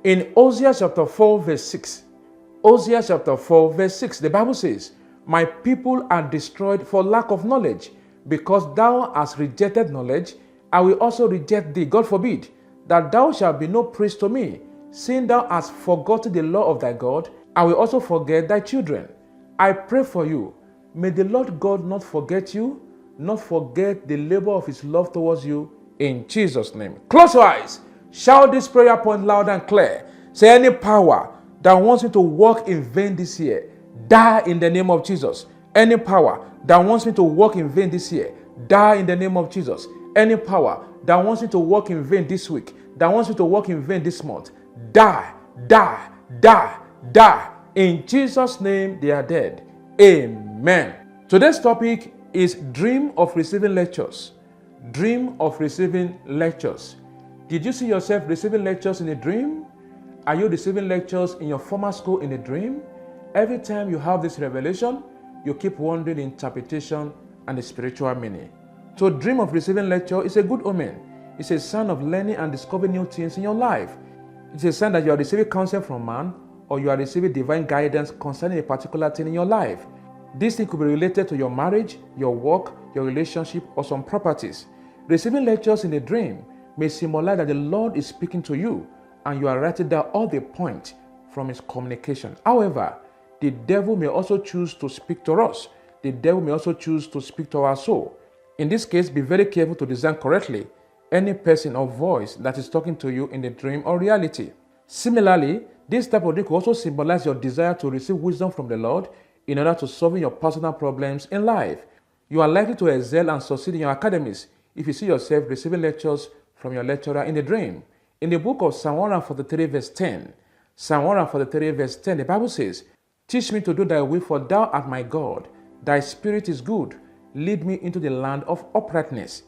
In Hosea chapter 4 verse 6, Hosea chapter 4 verse 6, the Bible says, "My people are destroyed for lack of knowledge. Because thou hast rejected knowledge, I will also reject thee." God forbid that thou shalt be no priest to me. Seeing thou hast forgotten the law of thy God, I will also forget thy children. I pray for you. May the Lord God not forget you, not forget the labor of his love towards you, in Jesus' name. Close your eyes. Shout this prayer point loud and clear. Say, any power that wants me to walk in vain this year, die in the name of Jesus. Any power that wants me to walk in vain this year, die in the name of Jesus. Any power that wants me to walk in vain this week, that wants me to walk in vain this month, die, die, die, die. In Jesus' name, they are dead. Amen. Today's topic is dream of receiving lectures. Dream of receiving lectures. Did you see yourself receiving lectures in a dream? Are you receiving lectures in your former school in a dream? Every time you have this revelation, you keep wondering the interpretation and the spiritual meaning. To dream of receiving lecture is a good omen. It's a sign of learning and discovering new things in your life. It's a sign that you are receiving counsel from man, or you are receiving divine guidance concerning a particular thing in your life. This thing could be related to your marriage, your work, your relationship, or some properties. Receiving lectures in a dream may symbolize that the Lord is speaking to you, and you are writing down all the points from his communication. However, the devil may also choose to speak to us. The devil may also choose to speak to our soul. In this case, be very careful to discern correctly any person or voice that is talking to you in the dream or reality. Similarly, this type of dream could also symbolize your desire to receive wisdom from the Lord in order to solve your personal problems in life. You are likely to excel and succeed in your academies if you see yourself receiving lectures from your lecturer in a dream. In the book of Psalm 143 verse 10, Psalm 143 verse 10, the Bible says, "Teach me to do thy will, for thou art my God. Thy spirit is good. Lead me into the land of uprightness."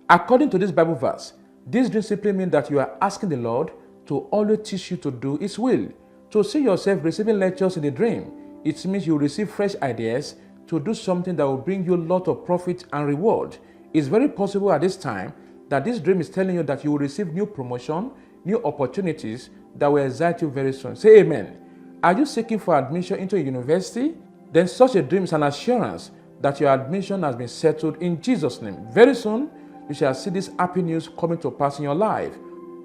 According to this Bible verse, this dream simply means that you are asking the Lord to always teach you to do his will. To see yourself receiving lectures in a dream, it means you receive fresh ideas to do something that will bring you a lot of profit and reward. It's very possible at this time that this dream is telling you that you will receive new promotion, new opportunities that will excite you very soon. Say amen. Are you seeking for admission into a university? Then such a dream is an assurance that your admission has been settled in Jesus' name. Very soon, you shall see this happy news coming to pass in your life.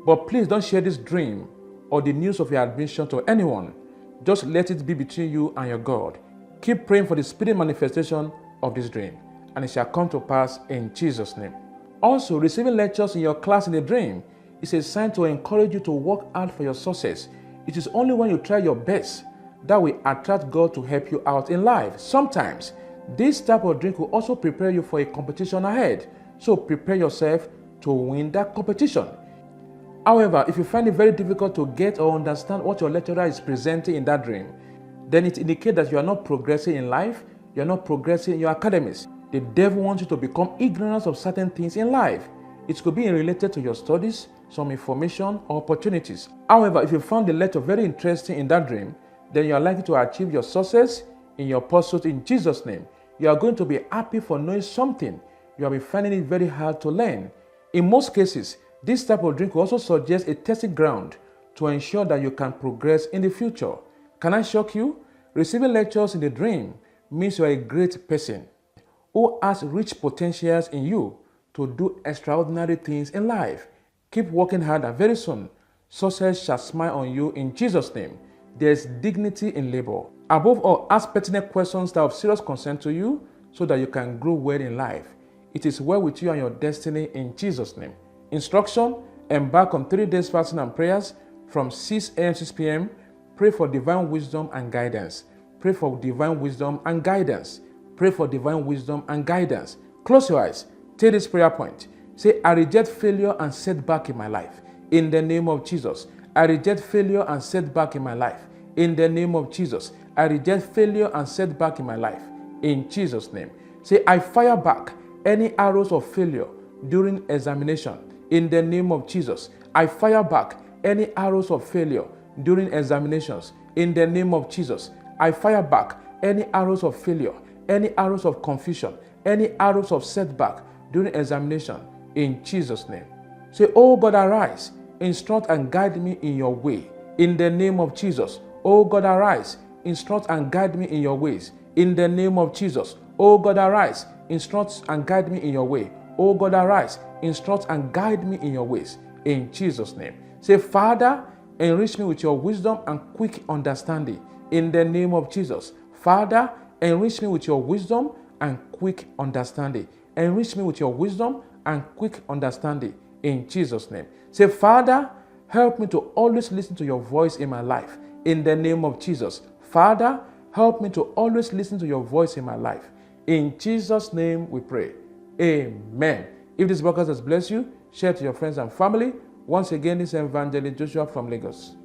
But please don't share this dream or the news of your admission to anyone. Just let it be between you and your God. Keep praying for the speedy manifestation of this dream, and it shall come to pass in Jesus' name. Also, receiving lectures in your class in a dream is a sign to encourage you to work hard for your success. It is only when you try your best that will attract God to help you out in life. Sometimes, this type of dream will also prepare you for a competition ahead. So prepare yourself to win that competition. However, if you find it very difficult to get or understand what your lecturer is presenting in that dream, then it indicates that you are not progressing in life, you are not progressing in your academies. The devil wants you to become ignorant of certain things in life. It could be related to your studies, some information, or opportunities. However, if you found the lecture very interesting in that dream, then you are likely to achieve your success in your pursuit in Jesus' name. You are going to be happy for knowing something you have been finding it very hard to learn. In most cases, this type of dream will also suggest a testing ground to ensure that you can progress in the future. Can I shock you? Receiving lectures in the dream means you are a great person who has rich potentials in you to do extraordinary things in life. Keep working hard, and very soon, success shall smile on you in Jesus' name. There is dignity in labor. Above all, ask pertinent questions that are of serious concern to you so that you can grow well in life. It is well with you and your destiny in Jesus' name. Instruction: embark on 3 days fasting and prayers from 6 a.m. to 6 p.m. Pray for divine wisdom and guidance. Pray for divine wisdom and guidance. Pray for divine wisdom and guidance. Close your eyes. Take this prayer point. Say, I reject failure and setback in my life. In the name of Jesus. I reject failure and setback in my life. In the name of Jesus. I reject failure and setback in my life. In Jesus' name. Say, I fire back any arrows of failure during examination. In the name of Jesus. I fire back any arrows of failure during examinations. In the name of Jesus. I fire back any arrows of failure, any arrows of confusion, any arrows of setback during examination. In Jesus' name. Say, oh God, arise, instruct and guide me in your way. in the name of Jesus. Oh God, arise, instruct and guide me in your ways, in the name of Jesus. Oh God, arise, instruct and guide me in your way. Oh God, arise, instruct and guide me in your ways, in Jesus' name. Say, Father, enrich me with your wisdom and quick understanding, in the name of Jesus. Father, enrich me with your wisdom and quick understanding. Enrich me with your wisdom and quick understanding, in Jesus' name. Say, Father, help me to always listen to your voice in my life, in the name of Jesus. Father, help me to always listen to your voice in my life. In Jesus' name we pray. Amen. If this podcast has blessed you, share to your friends and family. Once again, this is Evangelist Joshua from Lagos.